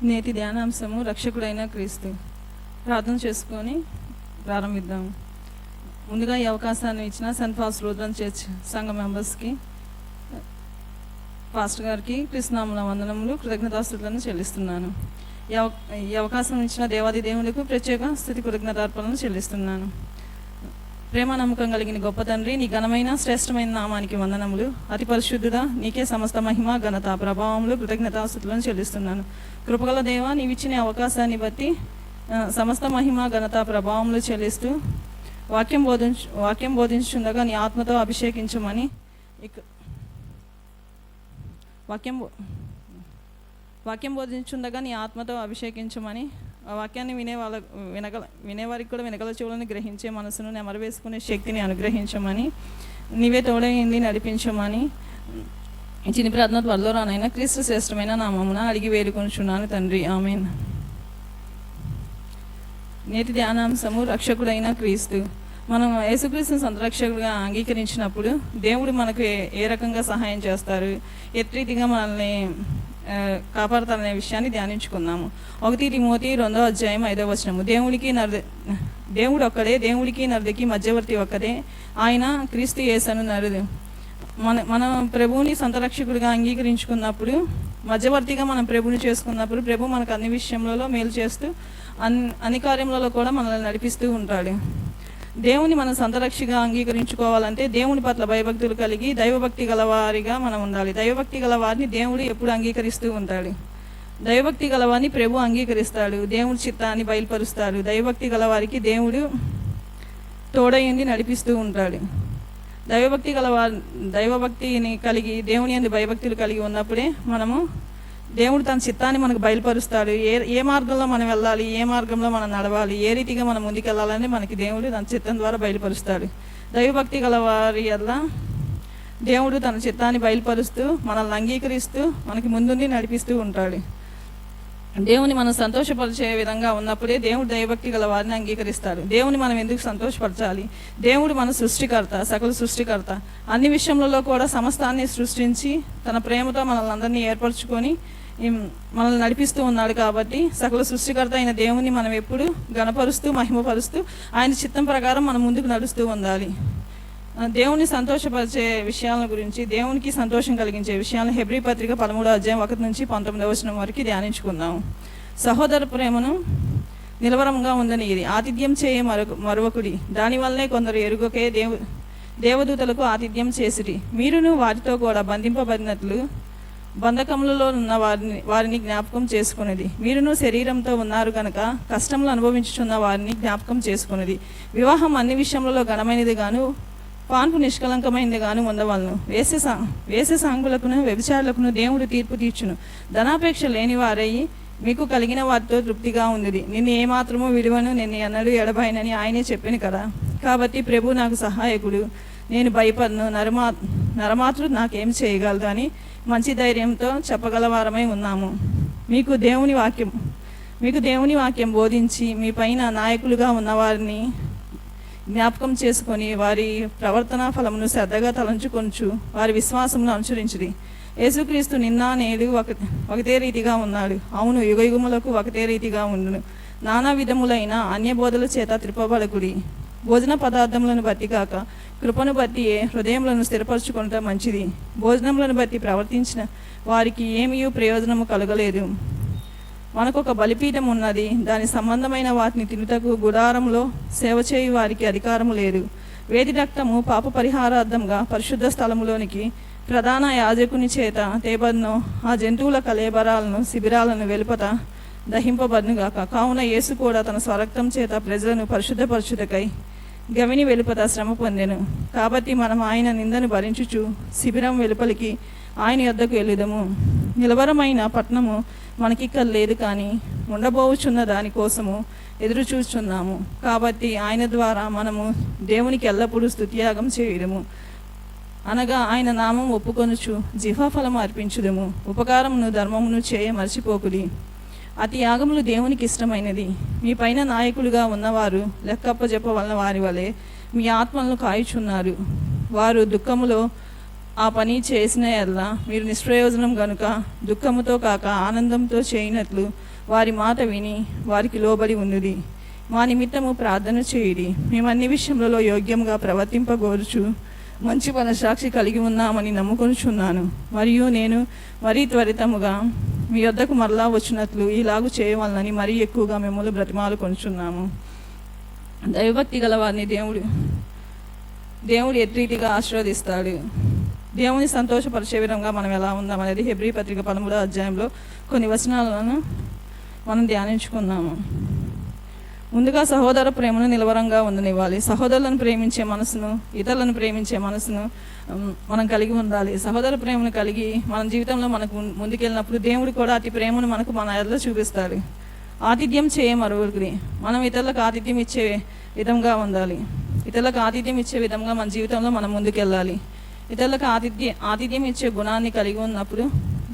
నేటి ధ్యానాంశము రక్షకుడైన క్రీస్తు. ప్రార్థన చేసుకొని ప్రారంభిద్దాము. ముందుగా ఈ అవకాశాన్ని ఇచ్చిన సెంట్ పాల్స్ లూథరన్ చర్చ్ సంఘ మెంబర్స్కి, పాస్టర్ గారికి కృష్ణనామమున వందనములు, కృతజ్ఞతాస్తుతులను చెల్లిస్తున్నాను. ఈ అవకాశం ఇచ్చిన దేవాది దేవునికి ప్రత్యేక స్తుతి కృతజ్ఞతార్పణలు చెల్లిస్తున్నాను. ప్రేమ నమ్మకం కలిగిన గొప్ప తండ్రి, నీ ఘనమైన శ్రేష్టమైన నామానికి వందనములు. అతి పరిశుద్ధుడా, నీకే సమస్త మహిమ ఘనత ప్రభావములు కృతజ్ఞతాస్తుతులను చెల్లిస్తున్నాను. కృపగల దేవ, నీవిచ్చిన అవకాశాన్ని బట్టి సమస్త మహిమ ఘనత ప్రభావములు చెల్లిస్తూ వాక్యం బోధించుండగా నీ ఆత్మతో అభిషేకించమని వాక్యం బోధించుండగా నీ ఆత్మతో అభిషేకించమని, ఆ వాక్యాన్ని వినేవారికి కూడా వినగల చెవులను గ్రహించే మనసును నెమరవేసుకునే శక్తిని అనుగ్రహించమని, నీవే తోడైంది నడిపించమని చిన్న ప్రార్థన త్వరలో రానైనా క్రీస్తు శ్రేష్టమైన నామమున అడిగి వేడుకొనుచున్నాను తండ్రి, ఆమేన్. నేటి ధ్యానాంశము రక్షకుడైన క్రీస్తు. మనం యేసుక్రీస్తుని సొంత రక్షకుడిగా అంగీకరించినప్పుడు దేవుడు మనకు ఏ రకంగా సహాయం చేస్తారు, ఏ రీతిగా మనల్ని కాపాడతారనే విషయాన్ని ధ్యానించుకుందాము. 1 తిమోతి 2:5 దేవుడు ఒక్కడే, దేవుడికి నరుడికి మధ్యవర్తి ఒక్కడే, ఆయన క్రీస్తు యేసను నరుడు. మన ప్రభువుని సొంత రక్షకుడిగా అంగీకరించుకున్నప్పుడు, మధ్యవర్తిగా మనం ప్రభుని చేసుకున్నప్పుడు, ప్రభు మనకు అన్ని విషయంలో మేలు చేస్తూ అన్ని కార్యములలో కూడా మనల్ని నడిపిస్తూ ఉంటాడు. దేవుని మనం సొంత రక్షగా అంగీకరించుకోవాలంటే దేవుని పట్ల భయభక్తులు కలిగి దైవభక్తి గలవారిగా మనం ఉండాలి. దైవభక్తి గలవారిని దేవుడు ఎప్పుడు అంగీకరిస్తూ ఉంటాడు. దైవభక్తి గలవారిని ప్రభు అంగీకరిస్తాడు, దేవుడి చిత్తాన్ని బయలుపరుస్తాడు. దైవభక్తి గలవారికి దేవుడు తోడయ్యింది నడిపిస్తూ ఉంటాడు. దైవభక్తిని కలిగి దేవుని యందు భయభక్తులు కలిగి ఉన్నప్పుడే దేవుడు తన చిత్తాన్ని మనకు బయలుపరుస్తాడు. ఏ మార్గంలో మనం వెళ్ళాలి, ఏ మార్గంలో మనం నడవాలి, ఏ రీతిగా మనం ముందుకెళ్ళాలని మనకి దేవుడు తన చిత్తం ద్వారా బయలుపరుస్తాడు. దైవభక్తి గల వారి వల్ల దేవుడు తన చిత్తాన్ని బయలుపరుస్తూ మనల్ని అంగీకరిస్తూ మనకి ముందుండి నడిపిస్తూ ఉంటాడు. దేవుని మనం సంతోషపరిచే విధంగా ఉన్నప్పుడే దేవుడు దైవభక్తి గల వారిని అంగీకరిస్తాడు. దేవుని మనం ఎందుకు సంతోషపరచాలి? దేవుడు మన సృష్టికర్త, సకల సృష్టికర్త. అన్ని విషయములలో కూడా సమస్తాన్ని సృష్టించి తన ప్రేమతో మనల్ని అందరినీ ఏర్పరచుకొని మనల్ని నడిపిస్తూ ఉన్నాడు. కాబట్టి సకల సృష్టికర్త అయిన దేవుని మనం ఎప్పుడు గణపరుస్తూ మహిమపరుస్తూ ఆయన చిత్తం ప్రకారం మనం ముందుకు నడుస్తూ ఉండాలి. దేవుని సంతోషపరిచే విషయాల గురించి, దేవునికి సంతోషం కలిగించే విషయాలను హెబ్రీ పత్రిక 13:1-19 వరకు ధ్యానించుకుందాము. సహోదర ప్రేమను నిలవరంగా ఉందని ఇది ఆతిథ్యం చేయ మరొకడి, దానివల్లనే కొందరు ఎరుగకే దేవదూతలకు ఆతిథ్యం చేసిరి. మీరును వారితో కూడా బంధింపబడినట్లు బంధకములలో ఉన్న వారిని జ్ఞాపకం చేసుకునేది. మీరును శరీరంతో ఉన్నారు కనుక కష్టములు అనుభవించుచున్న వారిని జ్ఞాపకం చేసుకునేది. వివాహం అన్ని విషయములలో ఘనమైనది గాను పాన్పు నిష్కలంకమైనది గాను ఉండవలను. వేసే సాంగులకును వ్యభిచారులకును దేవుడు తీర్పు తీర్చును. ధనాపేక్ష లేని వారయ్యి మీకు కలిగిన వారితో తృప్తిగా ఉంది. నిన్ను ఏమాత్రమూ విలువను, నిన్ను ఎన్నడూ ఎడబాయనని ఆయనే చెప్పాను కదా. కాబట్టి ప్రభు నాకు సహాయకుడు, నేను భయపడను, నరమాత్రుడు నాకేం చేయగలదు అని మంచి ధైర్యంతో చెప్పగలవారమై ఉన్నాము. మీకు దేవుని వాక్యం బోధించి మీ పైన నాయకులుగా ఉన్నవారిని జ్ఞాపకం చేసుకొని వారి ప్రవర్తన ఫలమును శ్రద్ధగా తలంచుకొనుచు వారి విశ్వాసమును అనుసరించుడి. యేసుక్రీస్తు నిన్న నేడు ఒకటే రీతిగా ఉన్నాడు, అవును యుగయుగములకు ఒకటే రీతిగా ఉండును. నానా విధములైన అన్యబోధల చేత త్రిప్పబడకుడి. భోజన పదార్థములను బట్టి కాక కృపను బట్టి హృదయములను స్థిరపరచుకొనటం మంచిది. భోజనములను బట్టి ప్రవర్తించిన వారికి ఏమీ ప్రయోజనము కలగలేదు. మనకొక బలిపీఠం ఉన్నది, దాని సంబంధమైన వాటిని తినుటకు గుడారంలో సేవ చేయు వారికి అధికారము లేదు. వేది రక్తము పాప పరిహారార్థంగా పరిశుద్ధ స్థలములోనికి ప్రధాన యాజకుని చేత తేబడిన ఆ జంతువుల కళేబరాలను శిబిరాలను వెలుపట దహింపబడునుగాక. కావున యేసు కూడా తన స్వరక్తం చేత ప్రజలను పరిశుద్ధపరచుటకై గవిని వెలుపట శ్రమ పొందెను. కాబట్టి మనం ఆయన నిందను భరించుచు శిబిరం వెలుపలికి ఆయన యొద్దకు వెళ్ళుదము. నిలవరమైన పట్టణము మనకిక్కడ లేదు, కానీ ఉండబోచున్న దానికోసము ఎదురు చూస్తున్నాము. కాబట్టి ఆయన ద్వారా మనము దేవునికి ఎల్లప్పుడూ స్తుతియాగం చేయుదము, అనగా ఆయన నామం ఒప్పుకొనుచు జిహ్వాఫలము అర్పించుదము. ఉపకారమును ధర్మమును చేయ మర్చిపోకుడి. అతి యాగములు దేవునికి ఇష్టమైనది. మీ పైన నాయకులుగా ఉన్నవారు లెక్కప్పజెప్పవలన వారి వలె మీ ఆత్మలను కాయుచున్నారు. వారు దుఃఖములో ఆ పని చేసిన ఎడల మీరు నిష్ప్రయోజనం గనుక దుఃఖముతో కాక ఆనందంతో చేయనట్లు వారి మాట విని వారికి లోబడి ఉన్నది. మా నిమిత్తము ప్రార్థన చేయుడి. మేము అన్ని విషయములలో యోగ్యంగా ప్రవర్తింపగోరుచు మంచి మనస్సాక్షి కలిగి ఉన్నామని నమ్ముకొనుచున్నాను. మరియు నేను మరీ త్వరితముగా మీ యొద్దకు మరలా వచ్చినట్లు ఇలాగూ చేయవలనని మరీ ఎక్కువగా మిమ్మల్ని బ్రతిమాలు కొనుచున్నాము. దైవభక్తి గల వారిని దేవుడు ఎట్రీతిగా ఆశీర్వదిస్తాడు. దేవుని సంతోషపరిచే విధంగా మనం ఎలా ఉందాం అనేది హెబ్రీ పత్రిక 13వ అధ్యాయంలో కొన్ని వచనాలను మనం ధ్యానించుకున్నాము. ముందుగా సహోదర ప్రేమను నిలవరంగా ఉండనివ్వాలి. సహోదరులను ప్రేమించే మనసును, ఇతరులను ప్రేమించే మనసును మనం కలిగి ఉండాలి. సహోదర ప్రేమను కలిగి మన జీవితంలో మనకు ముందుకెళ్ళినప్పుడు దేవుడు కూడా అతి ప్రేమను మనకు మన ఎడలో చూపిస్తాడు. ఆతిథ్యం చేయ మరొకరికి మనం ఇతరులకు ఆతిథ్యం ఇచ్చే విధంగా ఉండాలి. ఇతరులకు ఆతిథ్యం ఇచ్చే విధంగా మన జీవితంలో మనం ముందుకెళ్ళాలి. ఇతరులకు ఆతిథ్యం ఇచ్చే గుణాన్ని కలిగి ఉన్నప్పుడు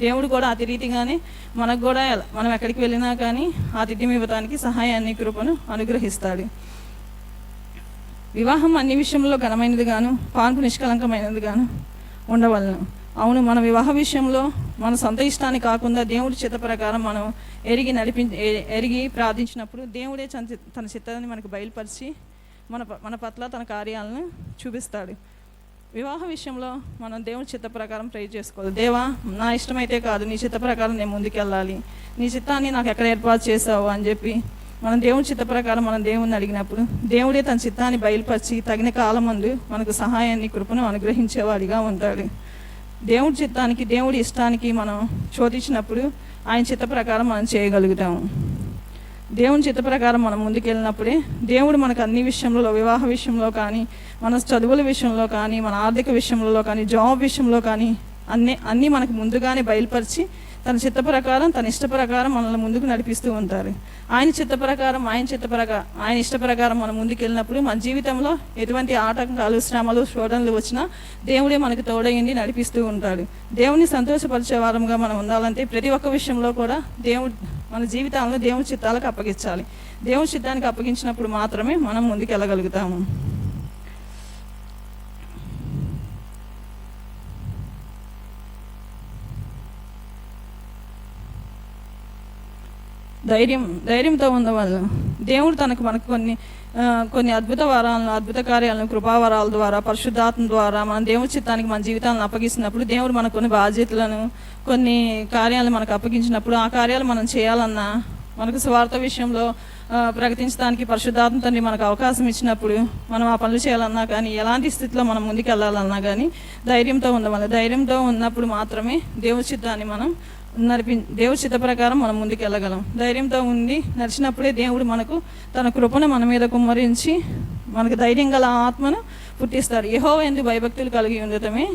దేవుడు కూడా అతి రీతిగానే మనకు కూడా మనం ఎక్కడికి వెళ్ళినా కానీ ఆతిథ్యం ఇవ్వడానికి సహాయాన్ని, కృపను అనుగ్రహిస్తాడు. వివాహం అన్ని విషయంలో ఘనమైనది గాను పాన్పు నిష్కలంకమైనది గాను ఉండవలను. అవును, మన వివాహ విషయంలో మన సొంత ఇష్టాన్ని కాకుండా దేవుడి చిత్త ప్రకారం మనం ఎరిగి ప్రార్థించినప్పుడు దేవుడే తన చిత్తాన్ని మనకు బయలుపరిచి మన పట్ల తన కార్యాలను చూపిస్తాడు. వివాహ విషయంలో మనం దేవుని చిత్త ప్రకారం ప్రే చేసుకోవాలి. దేవా, నా ఇష్టమైతే కాదు, నీ చిత్త ప్రకారం నేను ముందుకెళ్ళాలి, నీ చిత్తాన్ని నాకు ఎక్కడ ఏర్పాటు చేసావు అని చెప్పి మనం దేవుని చిత్త ప్రకారం మనం దేవుణ్ణి అడిగినప్పుడు దేవుడే తన చిత్తాన్ని బయలుపరిచి తగిన కాలమందు మనకు సహాయాన్ని, కృపను అనుగ్రహించేవాడిగా ఉంటాడు. దేవుడి చిత్తానికి, దేవుడి ఇష్టానికి మనం చోటించినప్పుడు ఆయన చిత్త ప్రకారం మనం చేయగలుగుతాము. దేవుని చిత్త ప్రకారం మనం ముందుకెళ్ళినప్పుడే దేవుడు మనకు అన్ని విషయంలో, వివాహ విషయంలో కానీ, మన చదువుల విషయంలో కానీ, మన ఆర్థిక విషయంలో కానీ, జాబ్ విషయంలో కానీ అన్నీ మనకు ముందుగానే బయలుపరిచి తన చిత్త ప్రకారం, తన ఇష్ట ప్రకారం మనల్ని ముందుకు నడిపిస్తూ ఉంటారు. ఆయన చిత్త ప్రకారం, ఆయన ఇష్ట ప్రకారం మనం ముందుకెళ్ళినప్పుడు మన జీవితంలో ఎటువంటి ఆటంకాలు, శ్రమలు, శోధనలు వచ్చినా దేవుడే మనకు తోడయ్యండి నడిపిస్తూ ఉంటాడు. దేవుని సంతోషపరిచే వారంగా మనం ఉండాలంటే ప్రతి ఒక్క విషయంలో కూడా మన జీవితాలను దేవుని చిత్తాలకు అప్పగించాలి. దేవుని చిత్తానికి అప్పగించినప్పుడు మాత్రమే మనం ముందుకు వెళ్ళగలుగుతాము. ధైర్యంతో ఉండవల్ల దేవుడు మనకు కొన్ని అద్భుత వరాలను, అద్భుత కార్యాలను, కృపావరాల ద్వారా, పరిశుద్ధాత్మ ద్వారా మన దేవుని చిత్తానికి మన జీవితాలను అప్పగిస్తున్నప్పుడు దేవుడు మనకు కొన్ని బాధ్యతలను, కొన్ని కార్యాలను మనకు అప్పగించినప్పుడు ఆ కార్యాలు మనం చేయాలన్నా, మనకు స్వార్థ విషయంలో ప్రకటించడానికి పరిశుద్ధాత్మ తండ్రి మనకు అవకాశం ఇచ్చినప్పుడు మనం ఆ పనులు చేయాలన్నా కానీ, ఎలాంటి స్థితిలో మనం ముందుకు వెళ్ళాలన్నా కానీ ధైర్యంతో ఉండవాలి. ధైర్యంతో ఉన్నప్పుడు మాత్రమే దేవుని చిత్తాన్ని మనం దేవుడి చిత్త ప్రకారం మనం ముందుకు వెళ్ళగలం. ధైర్యంతో ఉండి నడిచినప్పుడే దేవుడు మనకు తన కృపను మన మీద కుమ్మరించి మనకు ధైర్యం గల ఆత్మను పుట్టిస్తారు. యెహోవా యందు భయభక్తులు కలిగి ఉండటమే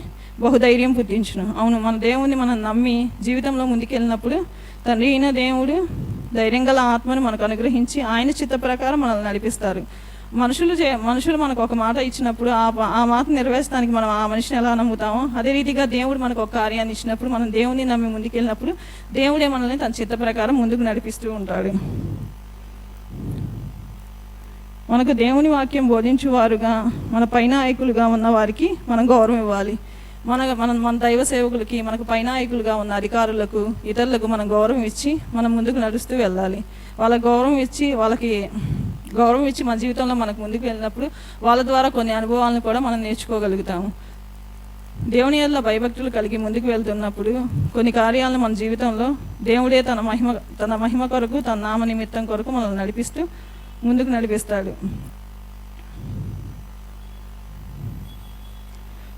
బహుధైర్యం పుట్టించును. అవును, మన దేవుణ్ణి మనం నమ్మి జీవితంలో ముందుకెళ్ళినప్పుడు తండ్రి అయిన దేవుడు ధైర్యం గల ఆత్మను మనకు అనుగ్రహించి ఆయన చిత్త ప్రకారం మనల్ని నడిపిస్తారు. మనుషులు మనకు ఒక మాట ఇచ్చినప్పుడు ఆ మాట నెరవేర్చడానికి మనం ఆ మనిషిని ఎలా నమ్ముతామో అదే రీతిగా దేవుడు మనకు ఒక కార్యాన్ని ఇచ్చినప్పుడు మనం దేవుని నమ్మి ముందుకెళ్ళినప్పుడు దేవుడే మనల్ని తన చిత్త ప్రకారం ముందుకు నడిపిస్తూ ఉంటాడు. మనకు దేవుని వాక్యం బోధించువారుగా, మన పైనాయకులుగా ఉన్న వారికి మనం గౌరవం ఇవ్వాలి. మన దైవ సేవకులకి, మనకు పైనాయకులుగా ఉన్న అధికారులకు, ఇతరులకు మనం గౌరవం ఇచ్చి మనం ముందుకు నడుస్తూ వెళ్ళాలి. వాళ్ళకి గౌరవం ఇచ్చి మన జీవితంలో మనకు ముందుకు వెళ్ళినప్పుడు వాళ్ళ ద్వారా కొన్ని అనుభవాలను కూడా మనం నేర్చుకోగలుగుతాము. దేవుని యందు భయభక్తులు కలిగి ముందుకు వెళ్తున్నప్పుడు కొన్ని కార్యాలను మన జీవితంలో దేవుడే తన మహిమ కొరకు, తన నామ నిమిత్తం కొరకు మనల్ని నడిపిస్తూ ముందుకు నడిపిస్తాడు.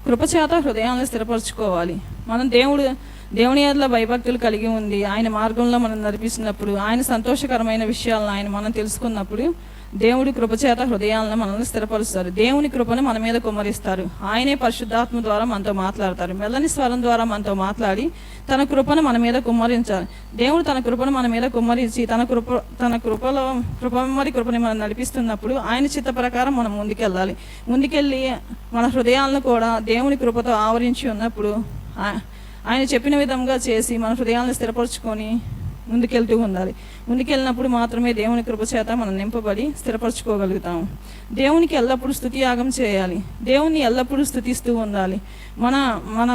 కృపచేత హృదయాలను స్థిరపరచుకోవాలి. మనం దేవుని యందు భయభక్తులు కలిగి ఉంది ఆయన మార్గంలో మనం నడిపిస్తున్నప్పుడు, ఆయన సంతోషకరమైన విషయాలను మనం తెలుసుకున్నప్పుడు దేవుడి కృపచేత హృదయాలను మనల్ని స్థిరపరుస్తారు. దేవుని కృపను మన మీద కుమ్మరిస్తారు. ఆయనే పరిశుద్ధాత్మ ద్వారా మనతో మాట్లాడతారు. మెల్లని స్వరం ద్వారా మనతో మాట్లాడి తన కృపను మన మీద కుమ్మరించాలి. దేవుడు తన కృపను మన మీద కుమ్మరించి తన కృపని మనం నడిపిస్తున్నప్పుడు ఆయన చిత్త ప్రకారం మనం ముందుకెళ్ళి మన హృదయాలను కూడా దేవుని కృపతో ఆవరించి ఉన్నప్పుడు ఆయన చెప్పిన విధంగా చేసి మన హృదయాలను స్థిరపరచుకొని ముందుకెళ్తూ ఉండాలి. ముందుకెళ్ళినప్పుడు మాత్రమే దేవుని కృప చేత మనం నింపబడి స్థిరపరచుకోగలుగుతాము. దేవునికి ఎల్లప్పుడూ స్తుతియాగం చేయాలి. దేవుణ్ణి ఎల్లప్పుడూ స్తుతిస్తూ ఉండాలి. మన మన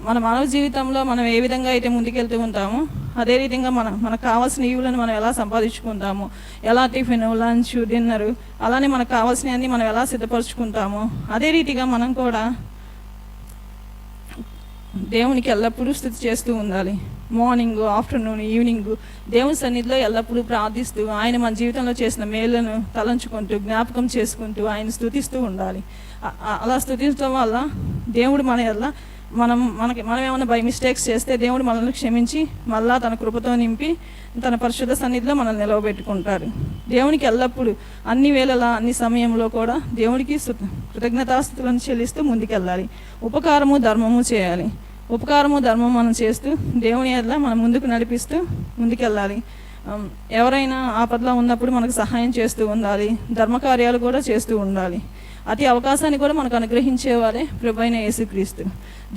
మన మానవ జీవితంలో మనం ఏ విధంగా అయితే ముందుకెళ్తూ ఉంటామో అదే విధంగా మనకు కావాల్సిన ఈవులను మనం ఎలా సంపాదించుకుంటామో, ఎలా టిఫిన్, లంచ్, డిన్నరు, అలానే మనకు కావాల్సినవన్నీ మనం ఎలా సిద్ధపరచుకుంటామో అదే రీతిగా మనం కూడా దేవునికి ఎల్లప్పుడూ స్తుతి చేస్తూ ఉండాలి. మార్నింగ్, ఆఫ్టర్నూన్, ఈవినింగ్ దేవుని సన్నిధిలో ఎల్లప్పుడూ ప్రార్థిస్తూ ఆయన మన జీవితంలో చేసిన మేళ్లను తలంచుకుంటూ జ్ఞాపకం చేసుకుంటూ ఆయన స్తుతిస్తూ ఉండాలి. అలా స్తుతించడం వల్ల దేవుడు మనం ఏమైనా బై మిస్టేక్స్ చేస్తే దేవుడు మనల్ని క్షమించి మళ్ళా తన కృపతో నింపి తన పరిశుద్ధ సన్నిధిలో మనల్ని నిలవబెట్టుకుంటారు. దేవునికి ఎల్లప్పుడూ అన్ని వేళలా అన్ని సమయంలో కూడా దేవుడికి కృతజ్ఞతాస్తుతులను చెల్లిస్తూ ముందుకెళ్ళాలి. ఉపకారము ధర్మము చేయాలి. ఉపకారము ధర్మం మనం చేస్తూ దేవుని ఎడల మనం ముందుకు నడిపిస్తూ ముందుకెళ్ళాలి. ఎవరైనా ఆపదలో ఉన్నప్పుడు మనకు సహాయం చేస్తూ ఉండాలి. ధర్మకార్యాలు కూడా చేస్తూ ఉండాలి. అతి అవకాశాన్ని కూడా మనకు అనుగ్రహించేవారే ప్రభువైన యేసుక్రీస్తు.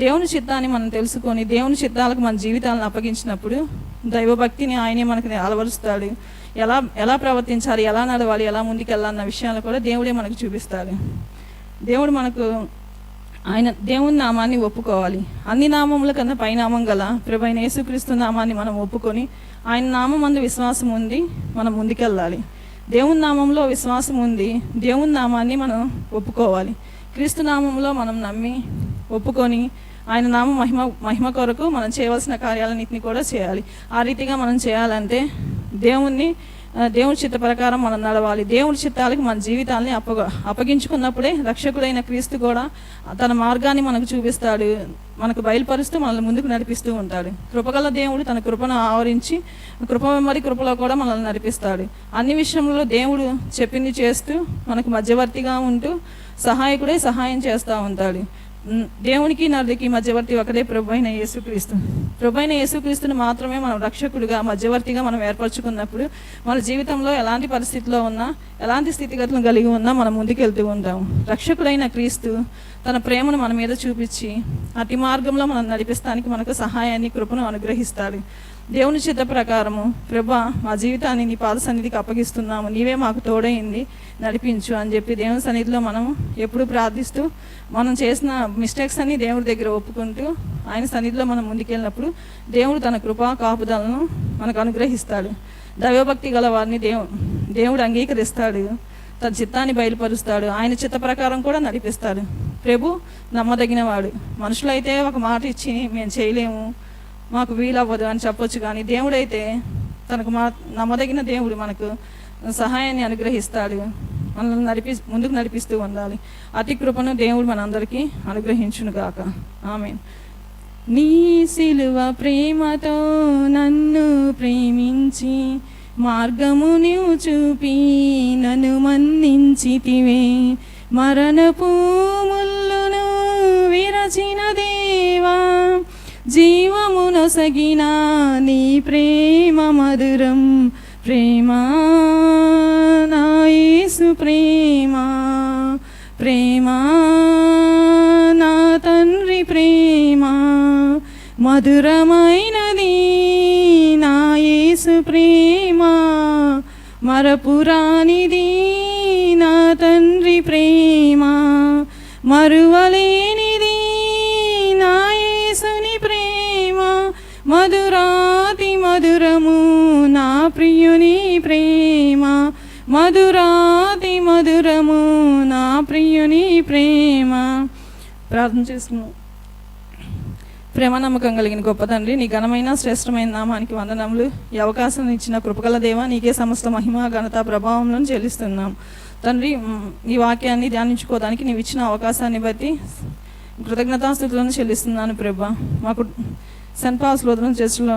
దేవుని చిత్తాన్ని మనం తెలుసుకొని దేవుని చిత్తాలకు మన జీవితాలను అప్పగించినప్పుడు దైవభక్తిని ఆయనే మనకు అలవరుస్తాడు. ఎలా ప్రవర్తించాలి, ఎలా నడవాలి, ఎలా ముందుకెళ్ళాలన్న విషయాలు కూడా దేవుడే మనకు చూపిస్తాడు. దేవుని నామాన్ని ఒప్పుకోవాలి. అన్ని నామముల కన్నా పైనామం గల ప్రభువైన యేసుక్రీస్తు నామాన్ని మనం ఒప్పుకొని ఆయన నామం అందు విశ్వాసం ఉంది మనం ముందుకెళ్ళాలి. దేవుని నామంలో విశ్వాసం ఉంది, దేవుని నామాన్ని మనం ఒప్పుకోవాలి. క్రీస్తు నామంలో మనం నమ్మి ఒప్పుకొని ఆయన నామ మహిమ కొరకు మనం చేయవలసిన కార్యాలన్నింటినీ కూడా చేయాలి. ఆ రీతిగా మనం చేయాలంటే దేవుని చిత్త ప్రకారం మనం నడవాలి. దేవుని చిత్తాలకు మన జీవితాన్ని అప్పగించుకున్నప్పుడే రక్షకుడైన క్రీస్తు కూడా తన మార్గాన్ని మనకు చూపిస్తాడు, మనకు బయలుపరుస్తూ మనల్ని ముందుకు నడిపిస్తూ ఉంటాడు. కృపగల దేవుడు తన కృపను ఆవరించి కృప వెంబడి కృపలో కూడా మనల్ని నడిపిస్తాడు. అన్ని విషయంలో దేవుడు చెప్పింది చేస్తూ మనకు మధ్యవర్తిగా ఉంటూ సహాయకుడై సహాయం చేస్తూ ఉంటాడు. దేవునికి నరుడికి మధ్యవర్తి ఒకడే ప్రభువైన యేసుక్రీస్తు. ప్రభువైన యేసుక్రీస్తుని మాత్రమే మనం రక్షకుడిగా మధ్యవర్తిగా మనం ఏర్పరచుకున్నప్పుడు మన జీవితంలో ఎలాంటి పరిస్థితిలో ఉన్నా, ఎలాంటి స్థితిగతులను కలిగి ఉన్నా మనం ముందుకెళ్తూ ఉంటాం. రక్షకుడైన క్రీస్తు తన ప్రేమను మన మీద చూపించి అతి మార్గంలో మనం నడిపిస్తానికి మనకు సహాయాన్ని, కృపను అనుగ్రహిస్తాడు. దేవుని చిత్త ప్రకారము ప్రభా మా జీవితాన్ని నీ పాద సన్నిధికి అప్పగిస్తున్నాము, నీవే మాకు తోడైంది, నడిపించు అని చెప్పి దేవుని సన్నిధిలో మనం ఎప్పుడు ప్రార్థిస్తూ మనం చేసిన మిస్టేక్స్ అన్ని దేవుడి దగ్గర ఒప్పుకుంటూ ఆయన సన్నిధిలో మనం ముందుకెళ్ళినప్పుడు దేవుడు తన కృపా కాపుదలను మనకు అనుగ్రహిస్తాడు. దైవభక్తి గల వారిని దేవుడు అంగీకరిస్తాడు, తన చిత్తాన్ని బయలుపరుస్తాడు, ఆయన చిత్త ప్రకారం కూడా నడిపిస్తాడు. ప్రభు నమ్మదగినవాడు. మనుషులైతే ఒక మాట ఇచ్చి మేము చేయలేము, మాకు వీలవ్వదు అని చెప్పొచ్చు, కానీ దేవుడైతే తనకు నమ్మదగిన దేవుడు మనకు సహాయాన్ని అనుగ్రహిస్తాడు. మనల్ని ముందుకు నడిపిస్తూ ఉండాలి. అతి కృపను దేవుడు మనందరికీ అనుగ్రహించును గాక. ఆమేన్. నీ సిలువ ప్రేమతో నన్ను ప్రేమించి మార్గము నీవు చూపి నన్ను మన్నించితివే, మరణపు ముల్లును విరచిన దేవా, జీవమునొసగిన నీ ప్రేమ మధురం, ప్రేమా నా యేసు ప్రేమా, ప్రేమా నా తండ్రి ప్రేమా, మధురమైనది నా యేసు ప్రేమా, మరపురానిది నా తండ్రి ప్రేమా, మరువలేనిది నా యేసుని ప్రేమ, మధురాతి మధురము నా ప్రియుని ప్రేమ, మధురాతి మధురము నా ప్రియుని ప్రేమ. ప్రార్థన చేసుకున్నాం. ప్రేమ నమ్మకం కలిగిన గొప్ప తండ్రి, నీ ఘనమైన శ్రేష్టమైన నామానికి వందనములు. ఈ అవకాశం ఇచ్చిన కృపగల దేవ, నీకే సమస్త మహిమ ఘనత ప్రభావంలో చెల్లిస్తున్నాం తండ్రి. ఈ వాక్యాన్ని ధ్యానించుకోవడానికి నీవు ఇచ్చిన అవకాశాన్ని బట్టి కృతజ్ఞతాస్తుతులను చెల్లిస్తున్నాను ప్రభా. మాకు సెంట్ పాల్స్ లూథరన్ చర్చ్లో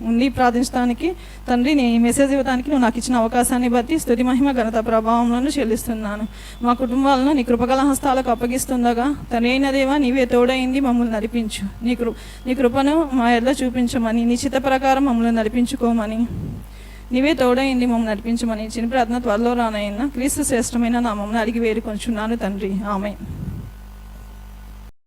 ఉండి ప్రార్థించడానికి తండ్రి, నీ మెసేజ్ ఇవ్వడానికి నువ్వు నాకు ఇచ్చిన అవకాశాన్ని బట్టి స్తుతి మహిమ ఘనత ప్రభావంలో చెల్లిస్తున్నాను. మా కుటుంబాలను నీ కృపగల హస్తాలకు అప్పగిస్తుండగా తండ్రి అయిన దేవా, నీవే తోడైంది మమ్మల్ని నడిపించు. నీ కృపను మా ఎడల చూపించమని, నీ చిత్త ప్రకారం మమ్మల్ని నడిపించుకోమని, నీవే తోడైంది మమ్మల్ని నడిపించమని చిన్న ప్రార్థన త్వరలో రానైనా క్రీస్తు శ్రేష్టమైన నామమున అడిగి వేడుకొంచున్నాను తండ్రి. ఆమేన్.